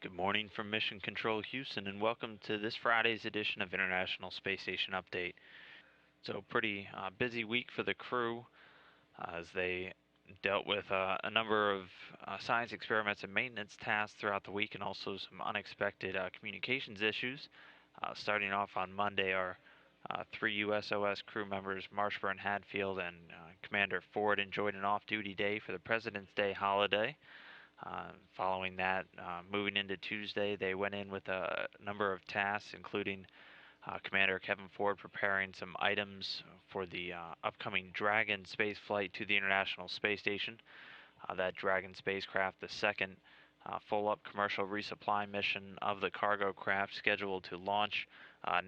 Good morning from Mission Control Houston, and welcome to this Friday's edition of International Space Station Update. So, pretty busy week for the crew as they dealt with a number of science experiments and maintenance tasks throughout the week, and also some unexpected communications issues. Starting off on Monday, our three USOS crew members, Marshburn, Hadfield, and Commander Ford, enjoyed an off-duty day for the President's Day holiday. Following that, moving into Tuesday, they went in with a number of tasks, including Commander Kevin Ford preparing some items for the upcoming Dragon space flight to the International Space Station. That Dragon spacecraft, the second full-up commercial resupply mission of the cargo craft, scheduled to launch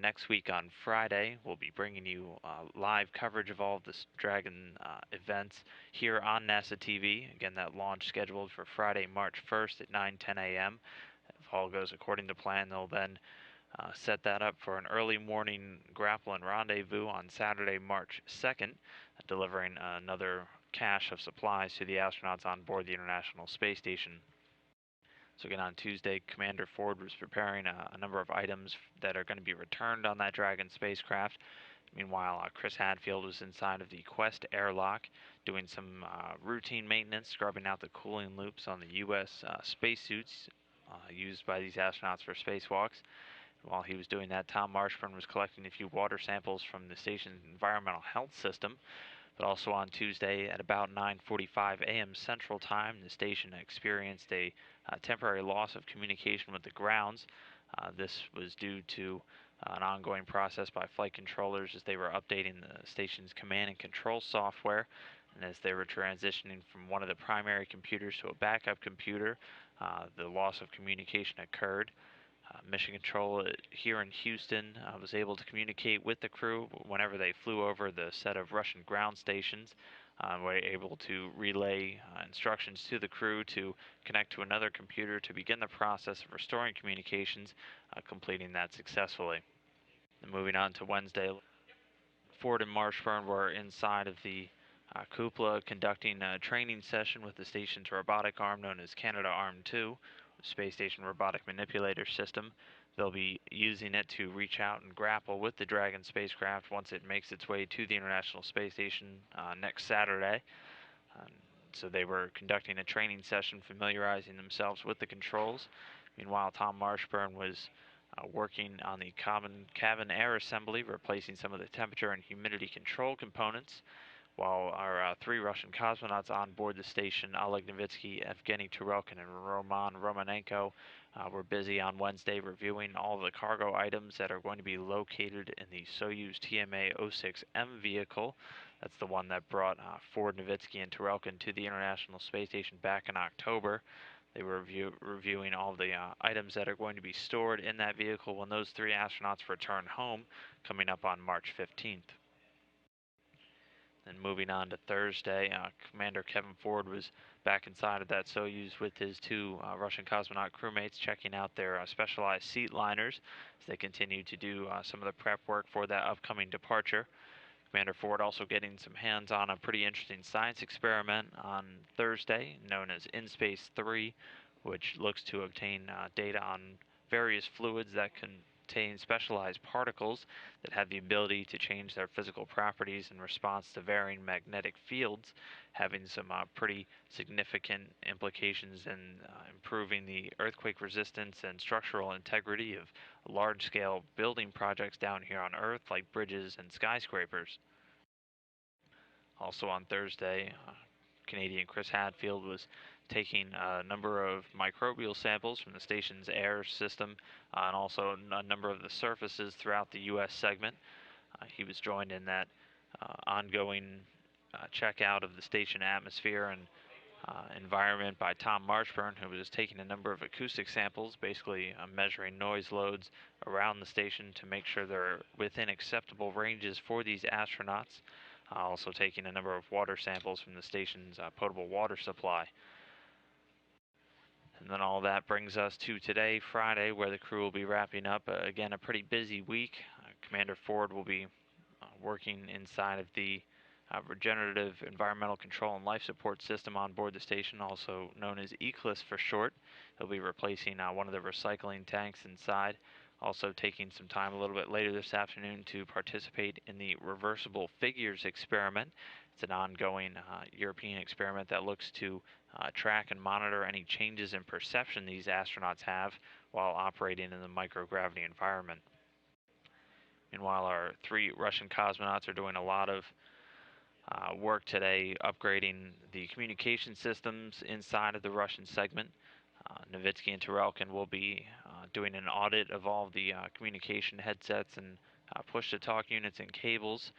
next week on Friday. We'll be bringing you live coverage of all of the Dragon events here on NASA TV. Again, that launch scheduled for Friday, March 1st at 9:10 a.m. If all goes according to plan, they'll then set that up for an early morning grapple and rendezvous on Saturday, March 2nd, delivering another cache of supplies to the astronauts on board the International Space Station. So again, on Tuesday, Commander Ford was preparing a number of items that are going to be returned on that Dragon spacecraft. Meanwhile, Chris Hadfield was inside of the Quest airlock doing some routine maintenance, scrubbing out the cooling loops on the U.S. Spacesuits used by these astronauts for spacewalks. While he was doing that, Tom Marshburn was collecting a few water samples from the station's environmental health system. But also on Tuesday at about 9:45 a.m. Central Time, the station experienced a temporary loss of communication with the grounds. This was due to an ongoing process by flight controllers as they were updating the station's command and control software. And as they were transitioning from one of the primary computers to a backup computer, the loss of communication occurred. Mission Control here in Houston was able to communicate with the crew whenever they flew over the set of Russian ground stations. Were able to relay instructions to the crew to connect to another computer to begin the process of restoring communications, completing that successfully. And moving on to Wednesday, Ford and Marshburn were inside of the cupola conducting a training session with the station's robotic arm known as Canadarm2, the Space Station Robotic Manipulator System. They'll be using it to reach out and grapple with the Dragon spacecraft once it makes its way to the International Space Station next Saturday. Um, so they were conducting a training session, familiarizing themselves with the controls. Meanwhile, Tom Marshburn was working on the cabin air assembly, replacing some of the temperature and humidity control components, while our three Russian cosmonauts on board the station, Oleg Novitsky, Evgeny Turelkin, and Roman Romanenko, were busy on Wednesday reviewing all of the cargo items that are going to be located in the Soyuz TMA-06M vehicle. That's the one that brought Ford, Novitsky, and Turelkin to the International Space Station back in October. They were reviewing all the items that are going to be stored in that vehicle when those three astronauts return home, coming up on March 15th. Then moving on to Thursday, Commander Kevin Ford was back inside of that Soyuz with his two Russian cosmonaut crewmates, checking out their specialized seat liners as they continue to do some of the prep work for that upcoming departure. Commander Ford also getting some hands on a pretty interesting science experiment on Thursday known as InSpace 3, which looks to obtain data on various fluids that contain specialized particles that have the ability to change their physical properties in response to varying magnetic fields, having some pretty significant implications in improving the earthquake resistance and structural integrity of large-scale building projects down here on Earth, like bridges and skyscrapers. Also on Thursday, Canadian Chris Hadfield was taking a number of microbial samples from the station's air system and also a number of the surfaces throughout the U.S. segment. He was joined in that ongoing checkout of the station atmosphere and environment by Tom Marshburn, who was taking a number of acoustic samples, basically measuring noise loads around the station to make sure they're within acceptable ranges for these astronauts. Also taking a number of water samples from the station's potable water supply. And then all that brings us to today, Friday, where the crew will be wrapping up, again, a pretty busy week. Commander Ford will be working inside of the regenerative environmental control and life support system on board the station, also known as ECLIS for short. He'll be replacing one of the recycling tanks inside. Also taking some time a little bit later this afternoon to participate in the reversible figures experiment. It's an ongoing European experiment that looks to track and monitor any changes in perception these astronauts have while operating in the microgravity environment. Meanwhile, our three Russian cosmonauts are doing a lot of work today upgrading the communication systems inside of the Russian segment. Novitsky and Tarelkin will be doing an audit of all of the communication headsets and push-to-talk units and cables,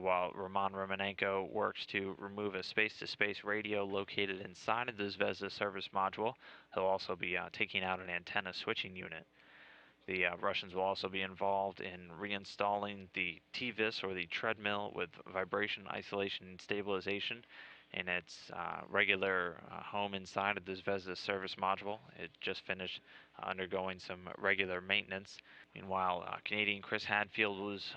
while Roman Romanenko works to remove a space-to-space radio located inside of the Zvezda service module. He'll also be taking out an antenna switching unit. The Russians will also be involved in reinstalling the TVIS, or the treadmill with vibration isolation and stabilization, in its regular home inside of the Zvezda service module. It just finished undergoing some regular maintenance. Meanwhile, Canadian Chris Hadfield was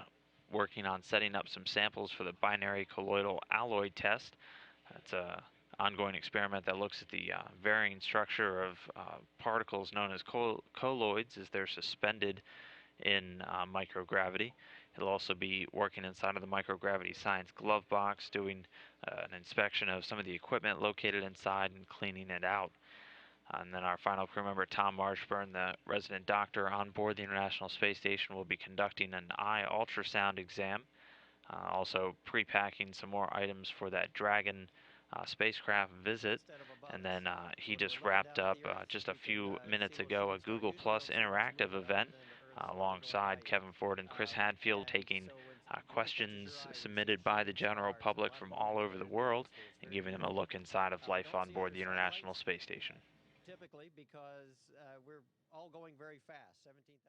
working on setting up some samples for the binary colloidal alloy test. That's a ongoing experiment that looks at the varying structure of particles known as colloids as they're suspended in microgravity. He'll also be working inside of the microgravity science glove box, doing an inspection of some of the equipment located inside and cleaning it out. And then our final crew member, Tom Marshburn, the resident doctor on board the International Space Station, will be conducting an eye ultrasound exam. Also pre-packing some more items for that Dragon spacecraft visit. And then he just wrapped up just a few minutes ago a Google Plus interactive event alongside Kevin Ford and Chris Hadfield, taking questions submitted by the general public from all over the world and giving them a look inside of life on board the International Space Station. Typically, because we're all going very fast, 17,000.